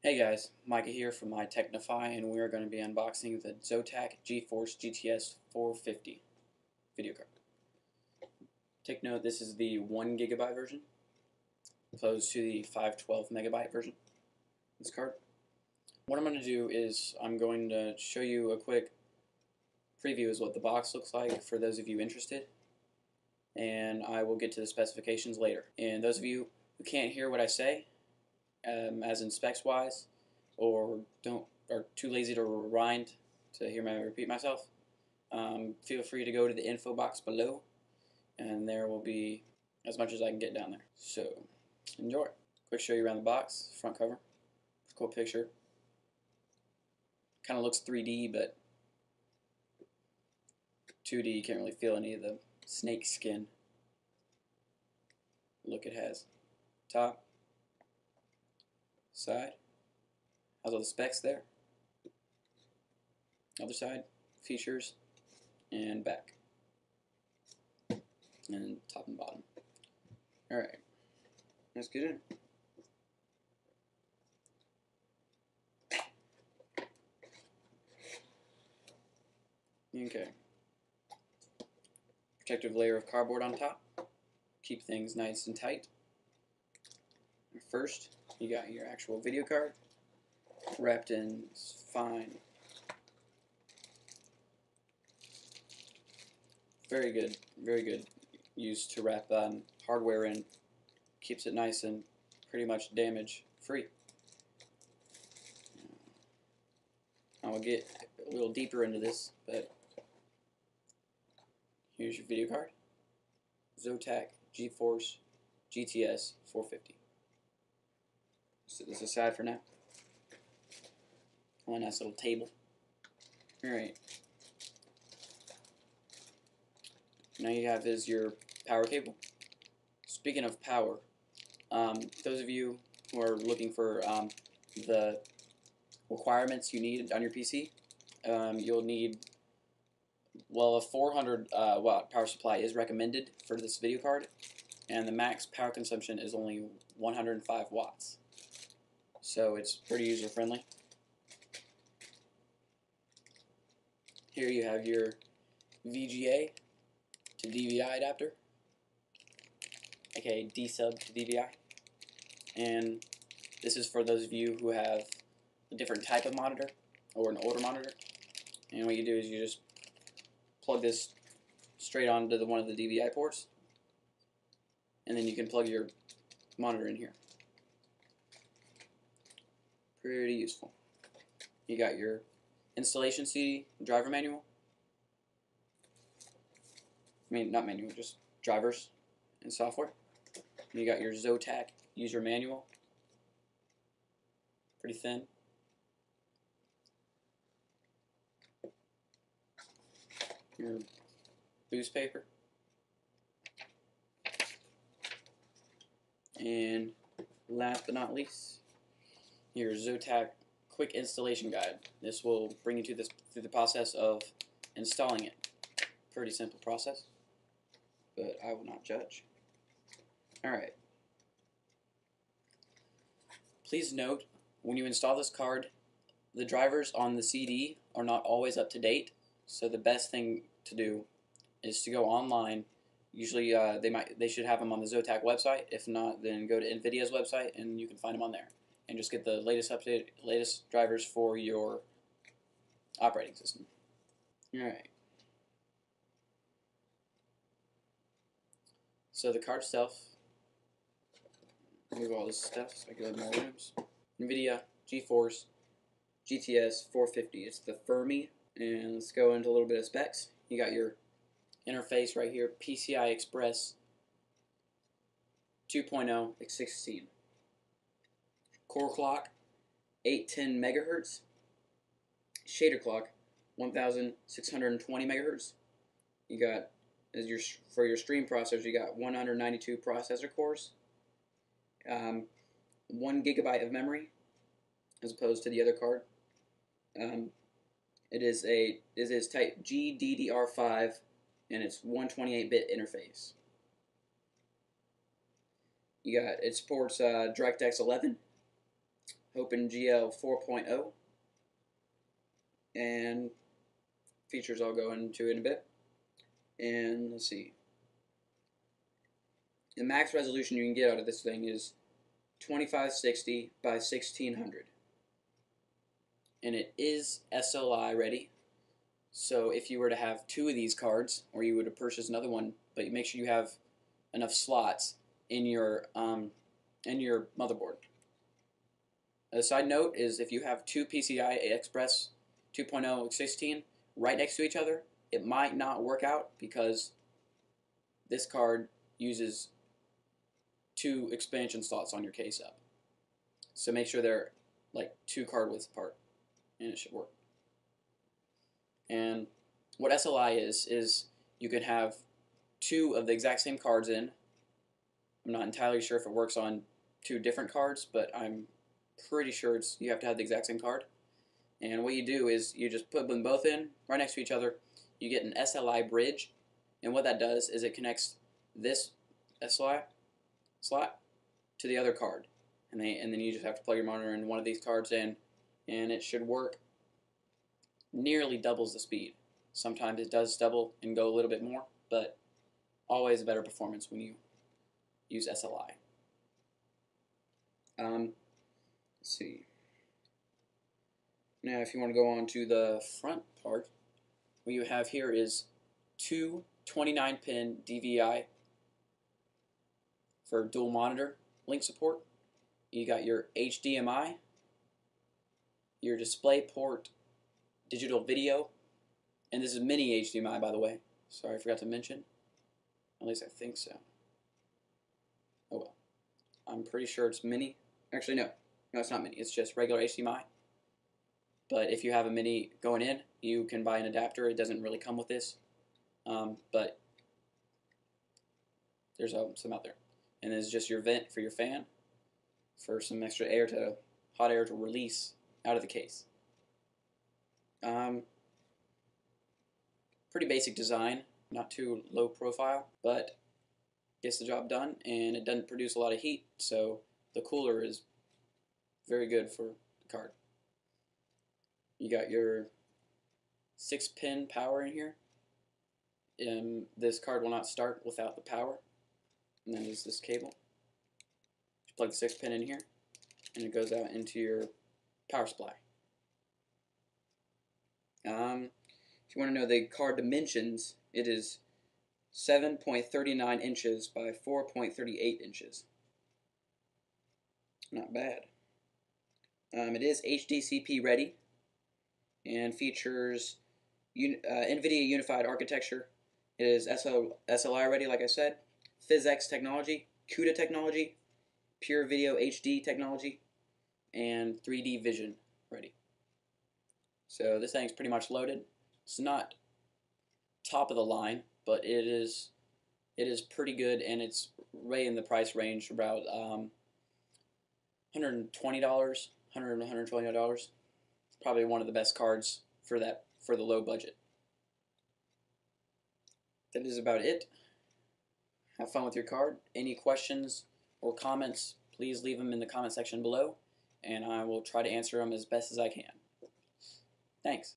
Hey guys, Micah here from iTechnify, and we are going to be unboxing the Zotac GeForce GTS 450 video card. Take note, this is the 1 GB version, opposed to the 512 MB version of this card. What I'm going to do is I'm going to show you a quick preview of what the box looks like for those of you interested, and I will get to the specifications later. And those of you who can't hear what I say, as in specs wise, or are too lazy to rewind to hear me repeat myself, feel free to go to the info box below, and there will be as much as I can get down there. So enjoy. Quick show you around the box, front cover, cool picture. Kind of looks 3D, but 2D. You can't really feel any of the snake skin look it has. Top, side, has all the specs there. Other side, features, and back, and top and bottom. Alright, let's get in. Okay. Protective layer of cardboard on top. Keep things nice and tight. First, you got your actual video card wrapped in fine. Very good used to wrap hardware in. Keeps it nice and pretty much damage free. I will get a little deeper into this, but here's your video card. Zotac GeForce GTS 450. Set this aside for now. Oh, a nice little table. Alright. Now you have is your power cable. Speaking of power, those of you who are looking for the requirements you need on your PC, you'll need, well, a 400 watt power supply is recommended for this video card, and the max power consumption is only 105 watts. So it's pretty user friendly. Here you have your VGA to DVI adapter, aka D sub to DVI, and this is for those of you who have a different type of monitor or an older monitor. And what you do is you just plug this straight onto one of the DVI ports, and then you can plug your monitor in here. Pretty useful. You got your installation CD driver manual. I mean, not manual, just drivers and software. And you got your Zotac user manual. Pretty thin. Your boost paper. And last but not least, your Zotac quick installation guide. This will bring you through the process of installing it. Pretty simple process, but I will not judge. Alright. Please note, when you install this card, the drivers on the CD are not always up to date, so the best thing to do is to go online. Usually they should have them on the Zotac website. If not, then go to NVIDIA's website and you can find them on there. And just get the latest drivers for your operating system. Alright. So the card itself, remove all this stuff so I can go to more rooms. NVIDIA GeForce GTS 450. It's the Fermi. And let's go into a little bit of specs. You got your interface right here, PCI Express 2.0 x16. Core clock 810 megahertz. Shader clock 1620 megahertz. You got, for your stream processors, you got 192 processor cores, 1 gigabyte of memory, as opposed to the other card. It is type GDDR5, and it's 128-bit interface. It supports DirectX 11, OpenGL 4.0, and features I'll go into in a bit. And let's see, the max resolution you can get out of this thing is 2560 by 1600, and it is SLI ready. So if you were to have two of these cards, or you would have purchased another one, but make sure you have enough slots in your motherboard. A side note is, if you have two PCI Express 2.0 16 right next to each other, it might not work out because this card uses two expansion slots on your case up. So make sure they're like 2 card widths apart, and it should work. And what SLI is you can have 2 of the exact same cards in. I'm not entirely sure if it works on 2 different cards, but I'm pretty sure you have to have the exact same card. And what you do is you just put them both in right next to each other. You get an SLI bridge, and what that does is it connects this SLI slot to the other card, and then you just have to plug your monitor in one of these cards in, and it should work. Nearly doubles the speed. Sometimes it does double and go a little bit more, but always a better performance when you use SLI. Let's see. Now, if you want to go on to the front part, what you have here is 2 29-pin DVI for dual monitor link support. You got your HDMI, your DisplayPort digital video, and this is mini HDMI, by the way. Sorry, I forgot to mention. At least I think so. Oh well. I'm pretty sure it's mini. Actually, no, it's not mini. It's just regular HDMI. But if you have a mini going in, you can buy an adapter. It doesn't really come with this, but there's some out there. And this is just your vent for your fan, for some extra hot air to release out of the case. Pretty basic design, not too low profile, but gets the job done, and it doesn't produce a lot of heat, so the cooler is very good for the card. You got your 6-pin power in here, and this card will not start without the power. And then there's this cable. You plug the 6-pin in here, and it goes out into your power supply. If you want to know the card dimensions, it is 7.39 inches by 4.38 inches. Not bad. It is HDCP ready and features NVIDIA Unified Architecture. It is SLI ready, like I said, PhysX technology, CUDA technology, Pure Video HD technology, and 3D Vision ready. So this thing's pretty much loaded. It's not top of the line, but it is pretty good, and it's right in the price range, about $120, $120. Probably one of the best cards for the low budget. That is about it. Have fun with your card. Any questions or comments, please leave them in the comment section below, and I will try to answer them as best as I can. Thanks.